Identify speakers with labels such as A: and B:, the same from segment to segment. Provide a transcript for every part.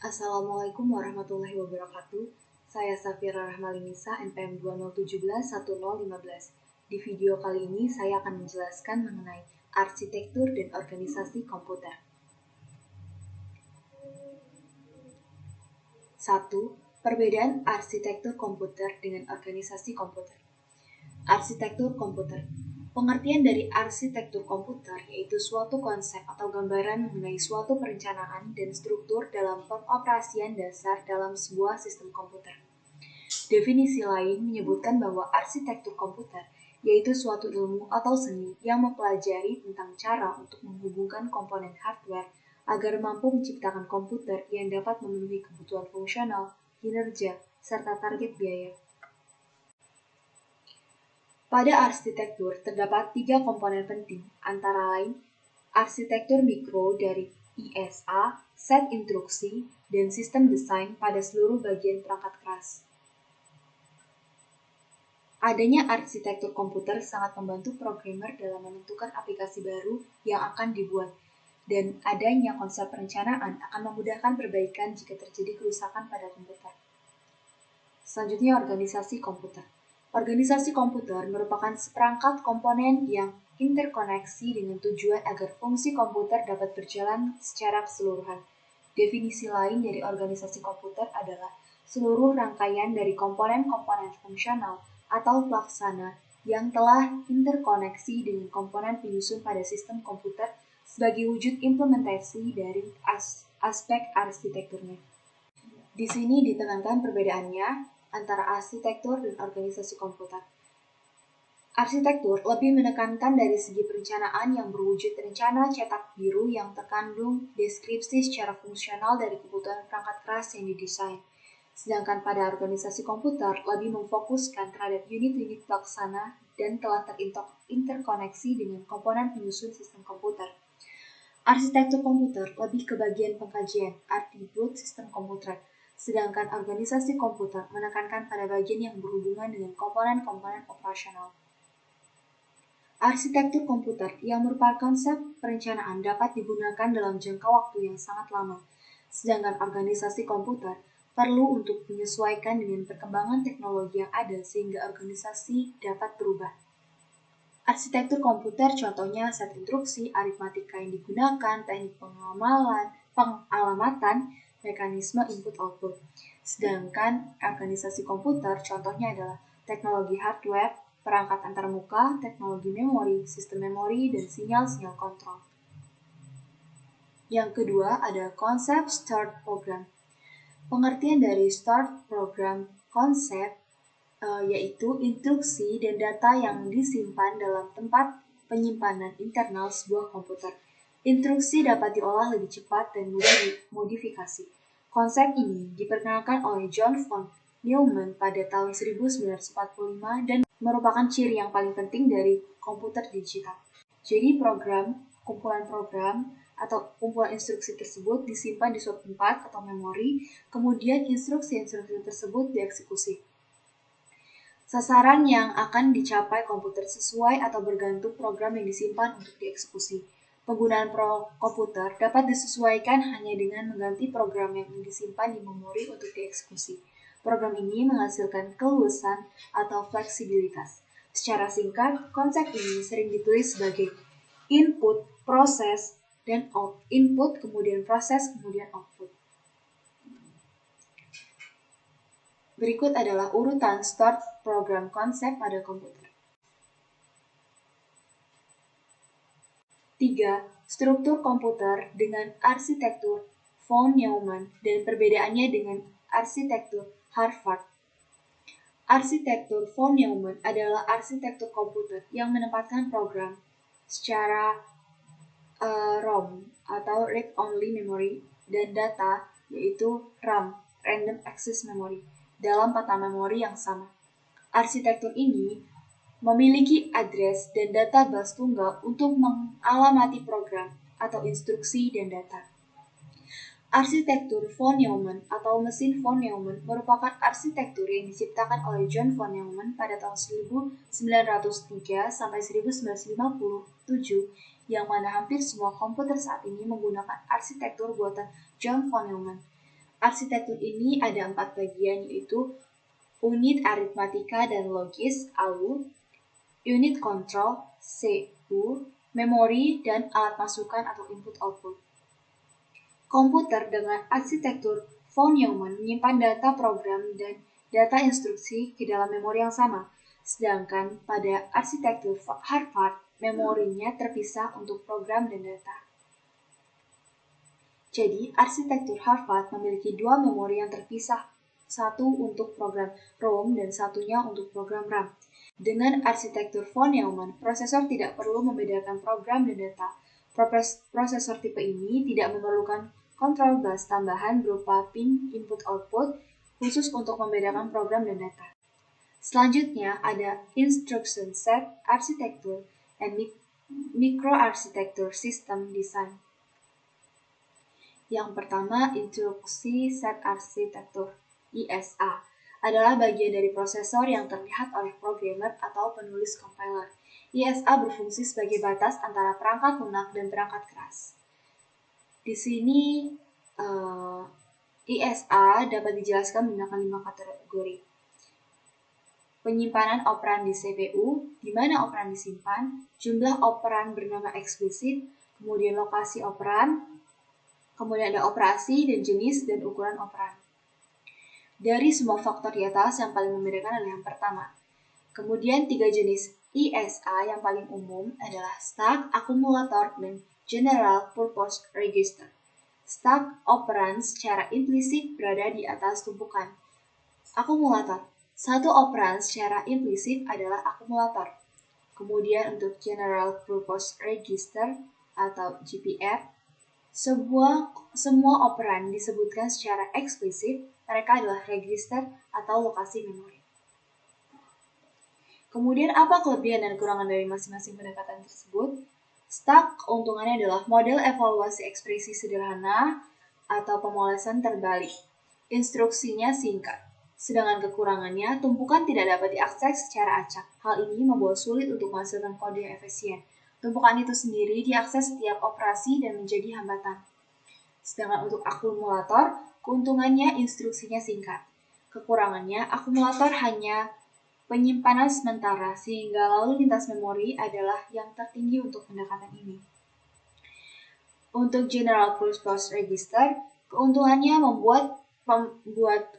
A: Assalamualaikum warahmatullahi wabarakatuh. Saya Safira Rahmalinisa, NPM 2017-1015. Di video kali ini saya akan menjelaskan mengenai arsitektur dan organisasi komputer. 1. Perbedaan arsitektur komputer dengan organisasi komputer. Arsitektur komputer. Pengertian dari arsitektur komputer yaitu suatu konsep atau gambaran mengenai suatu perencanaan dan struktur dalam pengoperasian dasar dalam sebuah sistem komputer. Definisi lain menyebutkan bahwa arsitektur komputer yaitu suatu ilmu atau seni yang mempelajari tentang cara untuk menghubungkan komponen hardware agar mampu menciptakan komputer yang dapat memenuhi kebutuhan fungsional, kinerja, serta target biaya. Pada arsitektur terdapat 3 komponen penting, antara lain arsitektur mikro dari ISA, set instruksi, dan sistem desain pada seluruh bagian perangkat keras. Adanya arsitektur komputer sangat membantu programmer dalam menentukan aplikasi baru yang akan dibuat, dan adanya konsep perencanaan akan memudahkan perbaikan jika terjadi kerusakan pada komputer. Selanjutnya, organisasi komputer. Organisasi komputer merupakan seperangkat komponen yang interkoneksi dengan tujuan agar fungsi komputer dapat berjalan secara keseluruhan. Definisi lain dari organisasi komputer adalah seluruh rangkaian dari komponen-komponen fungsional atau pelaksana yang telah interkoneksi dengan komponen penyusun pada sistem komputer sebagai wujud implementasi dari aspek arsitekturnya. Di sini ditekankan perbedaannya antara arsitektur dan organisasi komputer. Arsitektur lebih menekankan dari segi perencanaan yang berwujud rencana cetak biru yang terkandung deskripsi secara fungsional dari kebutuhan perangkat keras yang didesain. Sedangkan pada organisasi komputer lebih memfokuskan terhadap unit-unit pelaksana dan telah terinterkoneksi dengan komponen penyusun sistem komputer. Arsitektur komputer lebih ke bagian pengkajian, atribut sistem komputer, sedangkan organisasi komputer menekankan pada bagian yang berhubungan dengan komponen-komponen operasional. Arsitektur komputer yang merupakan konsep perencanaan dapat digunakan dalam jangka waktu yang sangat lama, sedangkan organisasi komputer perlu untuk menyesuaikan dengan perkembangan teknologi yang ada sehingga organisasi dapat berubah. Arsitektur komputer contohnya set instruksi, aritmatika yang digunakan, teknik pengalamatan, mekanisme input-output. Sedangkan organisasi komputer contohnya adalah teknologi hardware, perangkat antarmuka, teknologi memori, sistem memori, dan sinyal-sinyal kontrol. Yang kedua ada konsep start program. Pengertian dari start program konsep yaitu instruksi dan data yang disimpan dalam tempat penyimpanan internal sebuah komputer. Instruksi dapat diolah lebih cepat dan mudah dimodifikasi. Konsep ini diperkenalkan oleh John von Neumann pada tahun 1945 dan merupakan ciri yang paling penting dari komputer digital. Jadi kumpulan program atau kumpulan instruksi tersebut disimpan di suatu tempat atau memori, kemudian instruksi-instruksi tersebut dieksekusi. Sasaran yang akan dicapai komputer sesuai atau bergantung program yang disimpan untuk dieksekusi. Penggunaan komputer dapat disesuaikan hanya dengan mengganti program yang disimpan di memori untuk dieksekusi. Program ini menghasilkan keluasan atau fleksibilitas. Secara singkat, konsep ini sering ditulis sebagai input, proses, dan input, kemudian proses, kemudian output. Berikut adalah urutan start program konsep pada komputer. 3. Struktur komputer dengan arsitektur von Neumann dan perbedaannya dengan arsitektur Harvard. Arsitektur von Neumann adalah arsitektur komputer yang menempatkan program secara ROM atau read-only memory dan data yaitu RAM, random access memory, dalam peta memori yang sama. Arsitektur ini memiliki address dan data bus tunggal untuk mengalamati program atau instruksi dan data. Arsitektur von Neumann atau mesin von Neumann merupakan arsitektur yang diciptakan oleh John von Neumann pada tahun 1903 sampai 1957 yang mana hampir semua komputer saat ini menggunakan arsitektur buatan John von Neumann. arsitektur ini ada 4 bagian, yaitu unit aritmatika dan logis (ALU), unit kontrol (CU), memori, dan alat masukan atau input-output. Komputer dengan arsitektur von Neumann menyimpan data program dan data instruksi ke dalam memori yang sama, sedangkan pada arsitektur Harvard, memorinya terpisah untuk program dan data. Jadi, arsitektur Harvard memiliki 2 memori yang terpisah, satu untuk program ROM dan satunya untuk program RAM. Dengan arsitektur von Neumann, prosesor tidak perlu membedakan program dan data. Prosesor tipe ini tidak memerlukan kontrol bus tambahan berupa pin input-output khusus untuk membedakan program dan data. Selanjutnya ada Instruction Set Architecture and Microarchitecture System Design. Yang pertama, Instruksi Set Architecture (ISA) adalah bagian dari prosesor yang terlihat oleh programmer atau penulis compiler. ISA berfungsi sebagai batas antara perangkat lunak dan perangkat keras. Di sini ISA dapat dijelaskan menggunakan 5 kategori. Penyimpanan operan di CPU, di mana operan disimpan, jumlah operan bernama eksplisit, kemudian lokasi operan, kemudian ada operasi dan jenis dan ukuran operan. Dari semua faktor di atas, yang paling membedakan adalah yang pertama. Kemudian 3 jenis ISA yang paling umum adalah stack, akumulator, dan general purpose register. Stack operan secara implisit berada di atas tumpukan. Akumulator. Satu operan secara implisit adalah akumulator. Kemudian untuk general purpose register atau GPR, semua operan disebutkan secara eksplisit, mereka adalah register atau lokasi memori. Kemudian apa kelebihan dan kekurangan dari masing-masing pendekatan tersebut? Stack keuntungannya adalah model evaluasi ekspresi sederhana atau pemolesan terbalik. Instruksinya singkat. Sedangkan kekurangannya, tumpukan tidak dapat diakses secara acak. Hal ini membuat sulit untuk menghasilkan kode yang efisien. Tumpukan itu sendiri diakses setiap operasi dan menjadi hambatan. Sedangkan untuk akumulator, keuntungannya instruksinya singkat. Kekurangannya, akumulator hanya penyimpanan sementara, sehingga lalu lintas memori adalah yang tertinggi untuk pendekatan ini. Untuk general purpose register, keuntungannya membuat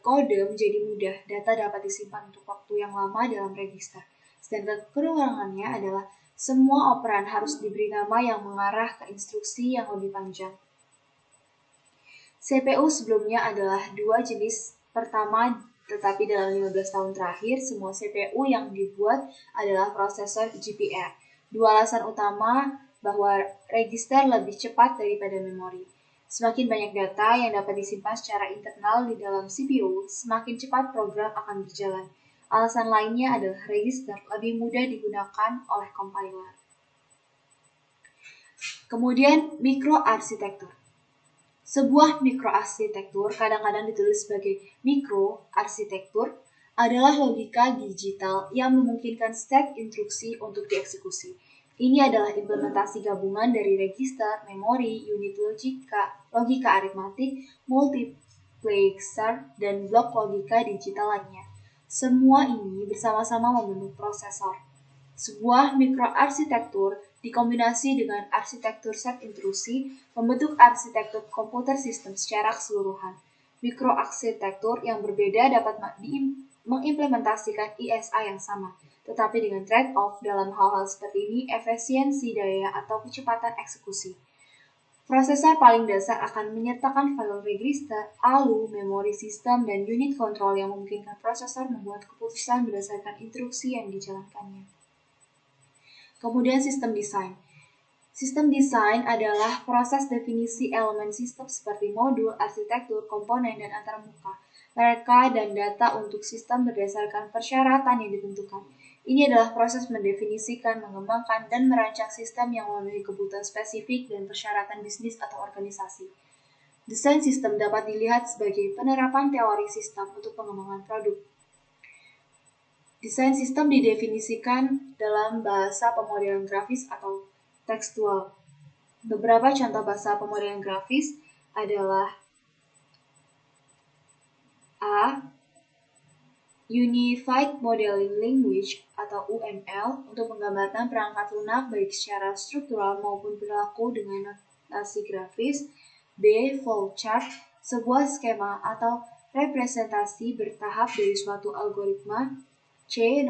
A: kode menjadi mudah, data dapat disimpan untuk waktu yang lama dalam register. Sedangkan kekurangannya adalah semua operan harus diberi nama yang mengarah ke instruksi yang lebih panjang. CPU sebelumnya adalah 2 jenis. Pertama, tetapi dalam 15 tahun terakhir, semua CPU yang dibuat adalah prosesor GPR. 2 alasan utama bahwa register lebih cepat daripada memori. Semakin banyak data yang dapat disimpan secara internal di dalam CPU, semakin cepat program akan berjalan. Alasan lainnya adalah register lebih mudah digunakan oleh compiler. Kemudian, mikroarsitektur. Sebuah mikroarsitektur, kadang-kadang ditulis sebagai mikroarsitektur, adalah logika digital yang memungkinkan set instruksi untuk dieksekusi. Ini adalah implementasi gabungan dari register, memori, unit logika aritmatik, multiplexer, dan blok logika digital lainnya. Semua ini bersama-sama membentuk prosesor. Sebuah mikroarsitektur dikombinasi dengan arsitektur set instruksi membentuk arsitektur komputer sistem secara keseluruhan. Mikroarsitektur yang berbeda dapat mengimplementasikan ISA yang sama, tetapi dengan trade-off dalam hal-hal seperti ini efisiensi daya atau kecepatan eksekusi. Prosesor paling dasar akan menyertakan file register, ALU, memori sistem, dan unit kontrol yang memungkinkan prosesor membuat keputusan berdasarkan instruksi yang dijalankannya. Kemudian sistem desain. Sistem desain adalah proses definisi elemen sistem seperti modul, arsitektur, komponen, dan antarmuka. Mereka dan data untuk sistem berdasarkan persyaratan yang ditentukan. Ini adalah proses mendefinisikan, mengembangkan, dan merancang sistem yang memenuhi kebutuhan spesifik dan persyaratan bisnis atau organisasi. Desain sistem dapat dilihat sebagai penerapan teori sistem untuk pengembangan produk. Desain sistem didefinisikan dalam bahasa pemrograman grafis atau tekstual. Beberapa contoh bahasa pemrograman grafis adalah Unified Modeling Language atau UML untuk menggambarkan perangkat lunak baik secara struktural maupun perilaku dengan notasi grafis. B. Flowchart, sebuah skema atau representasi bertahap dari suatu algoritma. C.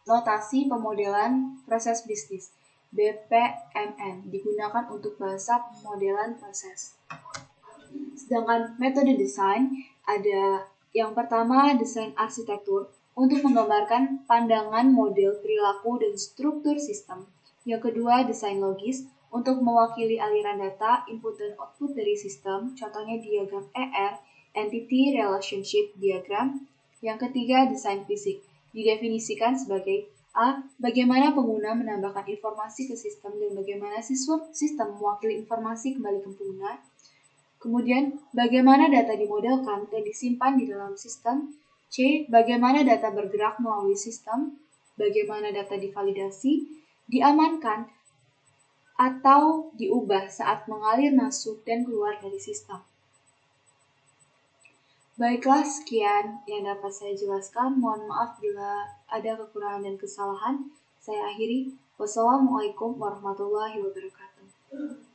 A: Notasi pemodelan proses bisnis. BPMN digunakan untuk bahasa pemodelan proses. Sedangkan metode desain ada yang pertama desain arsitektur untuk menggambarkan pandangan model perilaku dan struktur sistem. Yang kedua desain logis untuk mewakili aliran data, input dan output dari sistem, contohnya diagram ER, Entity Relationship Diagram. Yang ketiga desain fisik, didefinisikan sebagai A. Bagaimana pengguna menambahkan informasi ke sistem dan bagaimana sistem mewakili informasi kembali ke pengguna. Kemudian, bagaimana data dimodelkan dan disimpan di dalam sistem. C. Bagaimana data bergerak melalui sistem. Bagaimana data divalidasi, diamankan, atau diubah saat mengalir masuk dan keluar dari sistem. Baiklah, sekian yang dapat saya jelaskan. Mohon maaf bila ada kekurangan dan kesalahan. Saya akhiri. Wassalamualaikum warahmatullahi wabarakatuh.